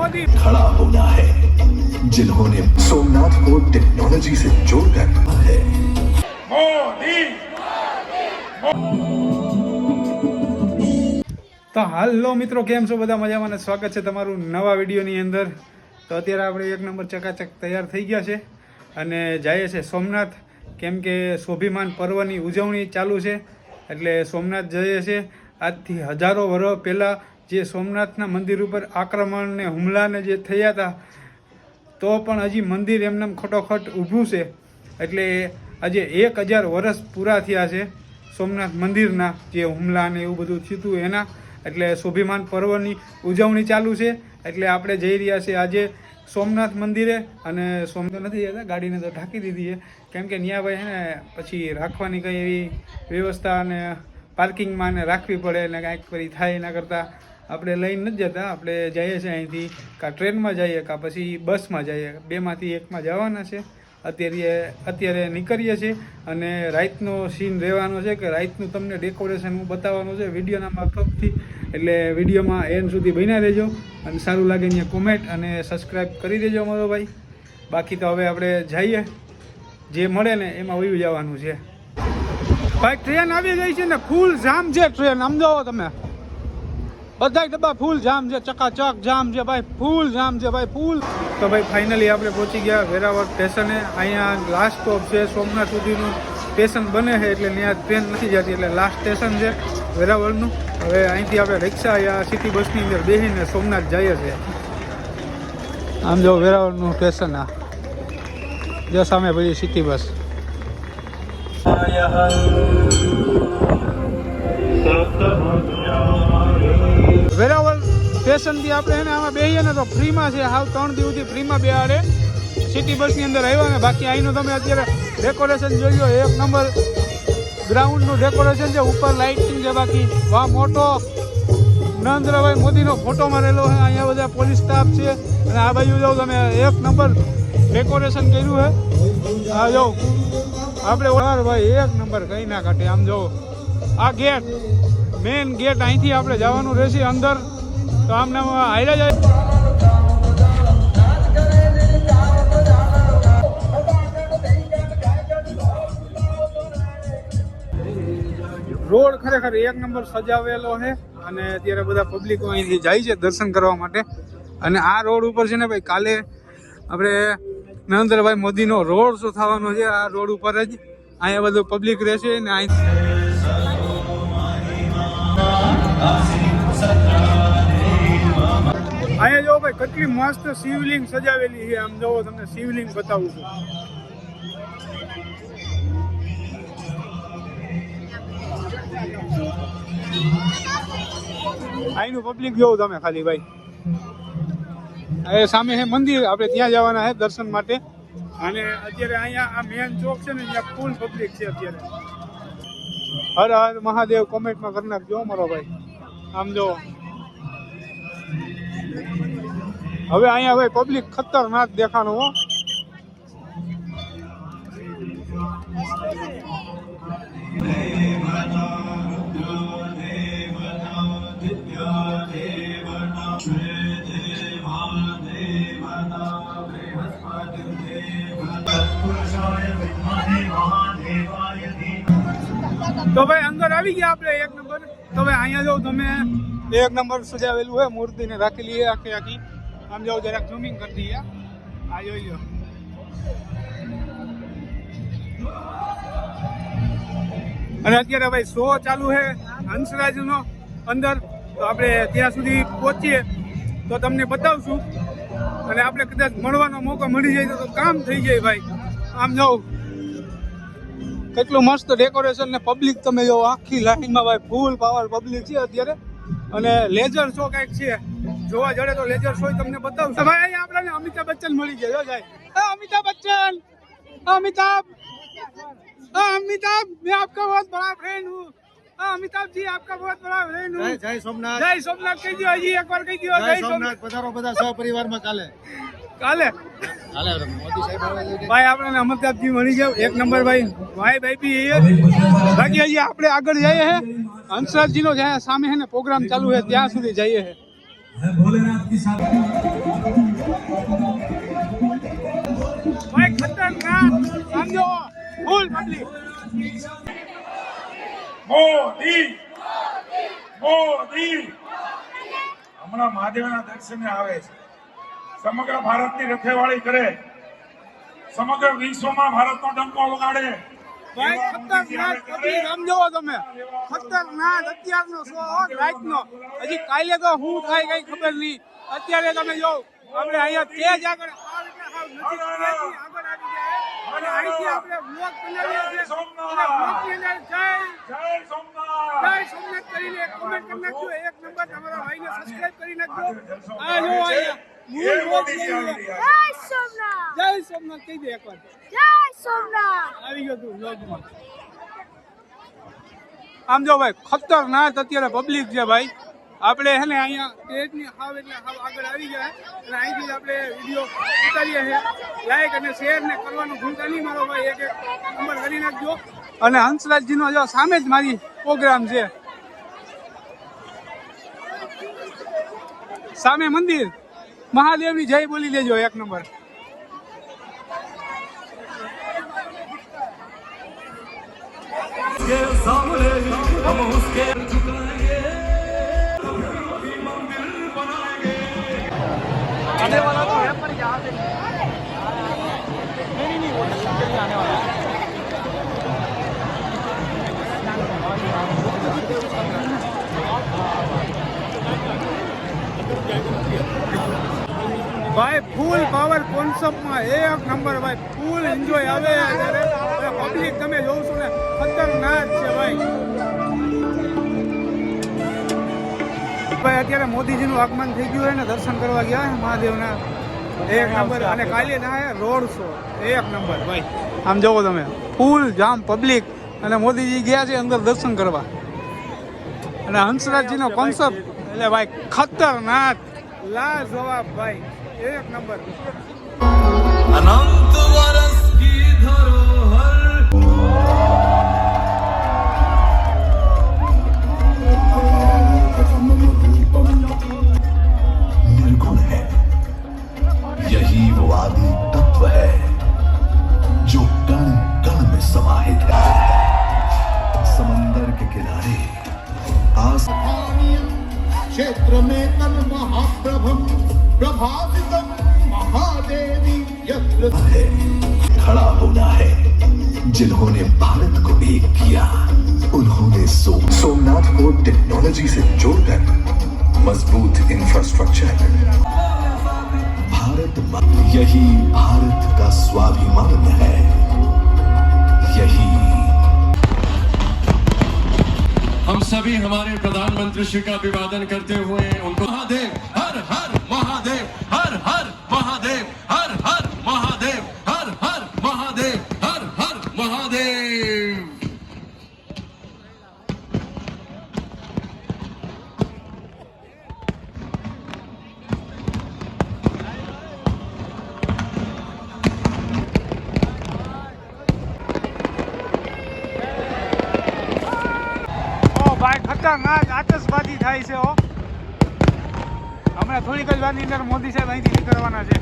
मोदी खड़ा होना है जिन्होंने सोमनाथ को टेक्नोलॉजी से जोड़कर रखा है। मोदी। तो हालो मित्रों, केम छो बधा मजामां ने स्वागत है तमारुं नवा विडियोनी अंदर। तो अत्यारे आपणे एक नंबर चकाचक तैयार थई गया छे अने जाईए छे सोमनाथ, केम के स्वाभिमान पर्वनी उजवणी चालू छे એટલે સોમનાથ જઈએ છે। આજથી હજારો વર્ષ પહેલાં જે સોમનાથના મંદિર ઉપર આક્રમણ ને હુમલાને જે થયા હતા, તો પણ હજી મંદિર એમનેમ ખોટોખટ ઊભું છે। એટલે આજે 1000 વર્ષ પૂરા થયા છે સોમનાથ મંદિરના, જે હુમલા ને એવું બધું થયું હતું એના। એટલે સ્વાભિમાન પર્વની ઉજવણી ચાલુ છે। એટલે આપણે જઈ રહ્યા છીએ આજે સોમનાથ મંદિરે। અને સોમનાથ નથી જતા, ગાડીને તો ઢાંકી દીધી છે, કેમ કે ત્યાં ભાઈ છે ને પછી રાખવાની કંઈ એવી વ્યવસ્થા અને પાર્કિંગમાં ને રાખવી પડે ને કાંઈક ફરી થાય એના કરતાં આપણે લઈને નથી જતા। આપણે જઈએ છીએ અહીંથી કાં ટ્રેનમાં જઈએ કાં પછી બસમાં જઈએ, બેમાંથી એકમાં જવાના છે। અત્યારે નીકળીએ છીએ અને રાતનો સીન રહેવાનો છે કે રાતનું તમને ડેકોરેશન હું બતાવવાનું છે વિડીયોના મારફતથી। એટલે વિડીયોમાં એન્ડ સુધી બન્યા રહેજો અને સારું લાગે ત્યાં કોમેન્ટ અને સબસ્ક્રાઈબ કરી દેજો મારો ભાઈ। બાકી તો હવે આપણે જઈએ, જે મળે ને એમાં વયું જવાનું છે ભાઈ। ટ્રેન આવી ગઈ છે ને, ફૂલ જામ છે ટ્રેન, આમ જોવો તમે, બધા ડબ્બા ફૂલ જામ છે, ચકાચક જામ છે ભાઈ, ફૂલ જામ છે ભાઈ, ફૂલ। તો ભાઈ ફાઇનલી આપણે પહોંચી ગયા વેરાવળ સ્ટેશને। અહીંયા લાસ્ટ સ્ટોપ છે, સોમનાથ સુધીનું સ્ટેશન બને છે એટલે ત્યાં ટ્રેન નથી જતી, એટલે લાસ્ટ સ્ટેશન છે વેરાવળનું। હવે અહીંથી આપણે રિક્ષા યા સિટી બસની અંદર બેસીને સોમનાથ જઈએ છીએ। આમ જો વેરાવળનું સ્ટેશન, આ જો સામે પછી સિટી બસ। વેરાવળ સ્ટેશનથી આપણે એને આમાં બેસીએ ને તો ફ્રીમાં છે, હાવ 3 દિવસથી ફ્રીમાં બેહાડે સિટી બસની અંદર આવ્યા ને। બાકી અહીંનું તમે અત્યારે ડેકોરેશન જોઈ લો, 1 નંબર ગ્રાઉન્ડનું ડેકોરેશન છે, ઉપર લાઇટિંગ છે, બાકી વાહ મોટો નરેન્દ્રભાઈ મોદીનો ફોટો મારેલો છે। અહીંયા બધા પોલીસ સ્ટાફ છે અને આ બાજુ જો તમે 1 નંબર ડેકોરેશન કર્યું છે। આ જો આપણે ભાઈ 1 નંબર કંઈ ના કાઢે। આમ જો આ ગેટ, મેન ગેટ, અહીંથી આપણે જવાનું રહેશે અંદર। તો આમને હાલ્યા જાય, રોડ ખરેખર 1 નંબર સજાવેલો છે અને અત્યારે બધા પબ્લિકો અહીંથી જાય છે દર્શન કરવા માટે। અને આ રોડ ઉપર છે ને ભાઈ, કાલે આપણે નરેન્દ્રભાઈ મોદીનો રોડ શો થવાનો છે આ રોડ ઉપર જ। અહીંયા બધું પબ્લિક રહેશે ને અહીંયા જો ભાઈ કેટલી મસ્ત શિવલિંગ સજાવેલી છે। આમ જોવો, તમને શિવલિંગ બતાવું છું। અહીંનું પબ્લિક જોવું તમે ખાલી ભાઈ। એ સામે છે મંદિર, આપણે ત્યાં જવાના છે દર્શન માટે। અને અત્યારે અહીંયા આ મેન ચોક છે ને, ત્યાં ફૂલ પબ્લિક છે અત્યારે। હર હર મહાદેવ કોમેન્ટમાં કરી નાખજો મારો ભાઈ। આમ જો હવે અહીંયા ભાઈ પબ્લિક ખતરનાક દેખાણું હો। તો ભાઈ અંદર આવી ગયા આપણે 1 નંબર। તો ભાઈ અહીંયા જો તમે 1 નંબર સજાવેલું હોય, મૂર્તિને રાખેલી છે આખી આખી। આમ જાઓ, જરાક ઝૂમિંગ કરી દઈએ, આ જોઈ લો। અને અત્યારે ભાઈ શો ચાલુ છે હંસરાજનો અંદર। તો આપણે ત્યાં સુધી પહોંચીએ તો તમને બતાવશું। અને આપણે કદાચ મળવાનો મોકો મળી જાય તો કામ થઈ જાય ભાઈ। આમ જાઓ કેટલું મસ્ત ડેકોરેશન ને પબ્લિક તમે જો આખી લાઈનમાં ભાઈ, ફૂલ પાવર પબ્લિક છે અત્યારે। અને લેઝર શો કંઈક છે, જોવા જડે તો લેઝર શો તમને બતાવશું ભાઈ। અહીંયા આપણને અમિતાભ બચ્ચન મળી ગયા, જાય અમિતાભ બચ્ચન, अमिताभ, अमिताभ, मैं आपका बहुत बड़ा फ्रेंड हूँ। अमिताभ जी, आपका बहुत बड़ा फ्रेंड हूँ। जय सोमनाथ, जय सोमनाथ कही दियो, हજી એકવાર કહી દિયો जय सोमनाथ। पधारो બધા સહપરિવારમાં કાલે મોદી સાહેબ આવે છે ભાઈ। આપણને અમિતાભજી મળી ગયા, 1 નંબર ભાઈ। ભાઈ બી બાકી હજી આપણે આગળ જઈએ હે હંસરાજજીનો જ્યાં સામે હે ને પ્રોગ્રામ ચાલુ છે ત્યાં સુધી જઈએ હે। मैं भोलेनाथ की साथ ભાઈ ખતરનાક સમજો ફૂલ પબ્લિક મોદી મોદી હમણાં મહાદેવના દર્શને આવે છે. સમગ્ર ભારતની રખેવાળી કરે, સમગ્ર વિશ્વમાં ભારતનો ડંકો વગાડે. ભાઈ ખતરનાક પબ્લિક આમ જોવો તમે ખતરનાક અત્યારનો શો રાતનો હજી કાલે તો શું થાય કઈ ખબર નહીં અત્યારે તમે જો આપણે અહીંયા તેજ આગળ આગળ આવી જાય અને અહીંથી આપણે બ્લોગ બનાવીએ છીએ અને બ્લોગની અંદર જય સોમનાથ. જય સોમનાથ કરીને એક કોમેન્ટ કરી નાખજો એક નંબર તમારા ભાઈને સબસ્ક્રાઇબ કરી નાખજો આ જો અહીંયા એ મોદીજી આવી રહ્યા છે. જય સોમનાથ જય સોમનાથ કહી દે એકવાર જય સોમનાથ આવી ગયો તું બ્લોગમાં આમ જો ભાઈ ખતરનાક અત્યારે પબ્લિક છે ભાઈ આપણે હે ને અહીંયા સ્ટેજની હાવ એટલે હાવ આગળ આવી ગયા અને અહીંથી આપણે વિડીયો ઉતારીએ છીએ લાઈક અને શેર ને કરવાનું ભૂલતા નહીં મારો ભાઈ એક નંબર કરી નાખજો અને હંસરાજજીનો જો સામે જ મારી પ્રોગ્રામ છે સામે મંદિર મહાદેવની જય બોલી દેજો એક નંબર ભાઈ ફૂલ પાવર કોન્સેપ્ટમાં એક નંબર ભાઈ ફૂલ એન્જોય આવે અત્યારે પબ્લિક તમે જોવ છો ને ખતરનાક છે ભાઈ ભાઈ અત્યારે મોદીજીનું આગમન થઈ ગયું હોય ને દર્શન કરવા ગયા મહાદેવના એક નંબર અને કાલે થાય રોડ શો એક નંબર ભાઈ આમ જોવો તમે ફૂલ જામ પબ્લિક અને મોદીજી ગયા છે અંદર દર્શન કરવા અને હંસરાજજીનો કોન્સેપ્ટ એટલે ભાઈ ખતરનાક લાજવાબ ભાઈ એક નંબર अनंत वर्ष की धरोहर निर्गुण है, यही वो आदि तत्व है जो कण कण में समाहित है. समंदर के किनारे आस क्षेत्र में तन महाप्रभम प्रभावितम महादेवी यत्र है, खड़ा होना है. जिन्होंने भारत को एक किया उन्होंने सोमनाथ को टेक्नोलॉजी से जोड़कर मजबूत इंफ्रास्ट्रक्चर, भारत यही भारत का स्वाभिमान है. यही हम सभी हमारे प्रधानमंत्री श्री का अभिवादन करते हुए उनको महादेव हर हर महादेव हर हर महादेव हर हर महादेव हर हर महादेव हर हर महादेव. ભાઈ ખતરનાક આતશબાજી થાય છે હમણાં થોડીક જ વારની અંદર મોદી સાહેબ અહીંથી નીકળવાના છે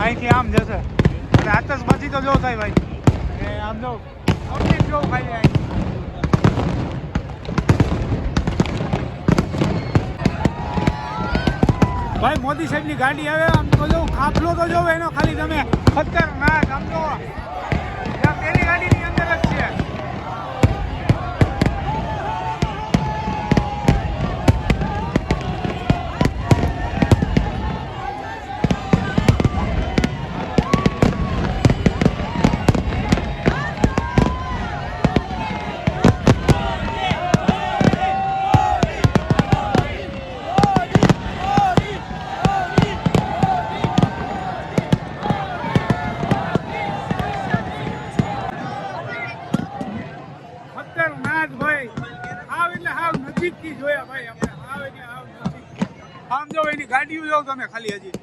અહીંથી આમ જશે અને આતશબાજી તો જો થાય ભાઈ એ આમ જો પબ્લિક જો ખાલી અહીં ભાઈ મોદી સાહેબની ગાડી આવે આમ તો જો કાફલો તો જો એનો ખાલી તમે ખતરનાક આમ જો પેલી ગાડીની અંદર જ છે ખતરનાક ભાઈ આવ એટલે હાવ નજીકથી જોયા ભાઈ આપણે આવ એટલે હાવ નજીક આમ જો એની ગાડીઓ જો તમે ખાલી હજી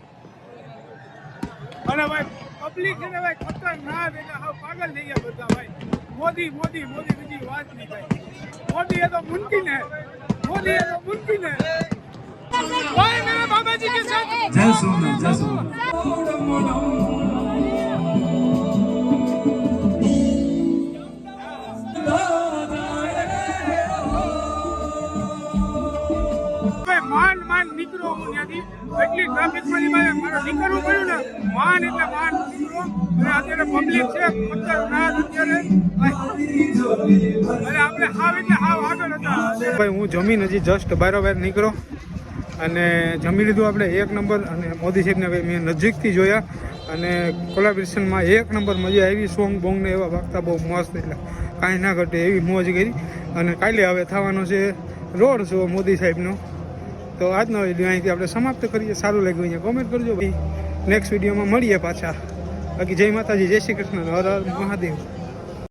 અને ભાઈ પબ્લિક છે ને ભાઈ ખતરનાક એટલે હાવ પાગલ થઈ ગયા બધા ભાઈ મોદી મોદી મોદી બીજી વાત નહીં ભાઈ મોદી એ તો મુમકિન હે મોદી એ તો મુમકિન હે भाई मेरे बाबा जी के साथ जय सोमनाथ जय सोमनाथ ભાઈ માન નીકળો હું ત્યાંથી એટલી ટ્રાફિકમાંથી મારે નીકળવું પડ્યું ને માન નીકળો અને અત્યારે પબ્લિક છે અત્યારે આપણે હાવ એટલે હાવ આગળ હતા ભાઈ હું જમીન હજી જસ્ટ બારોબાર નીકળો અને જમી લીધું આપણે એક નંબર અને મોદી સાહેબને મેં નજીકથી જોયા અને કોલાબ્રેશનમાં એક નંબર મજા આવી સોંગ બોંગને એવા વાગતા બહુ મસ્ત એટલે કાંઈ ના ઘટે એવી મોજ કરી અને કાલે હવે થવાનો છે રોડ શો મોદી સાહેબનો તો આજનો વિડીયો અહીંથી આપણે સમાપ્ત કરીએ સારું લાગ્યું અહીંયા કોમેન્ટ કરજો ભાઈ નેક્સ્ટ વિડીયોમાં મળીએ પાછા બાકી જય માતાજી જય શ્રી કૃષ્ણ હર હર મહાદેવ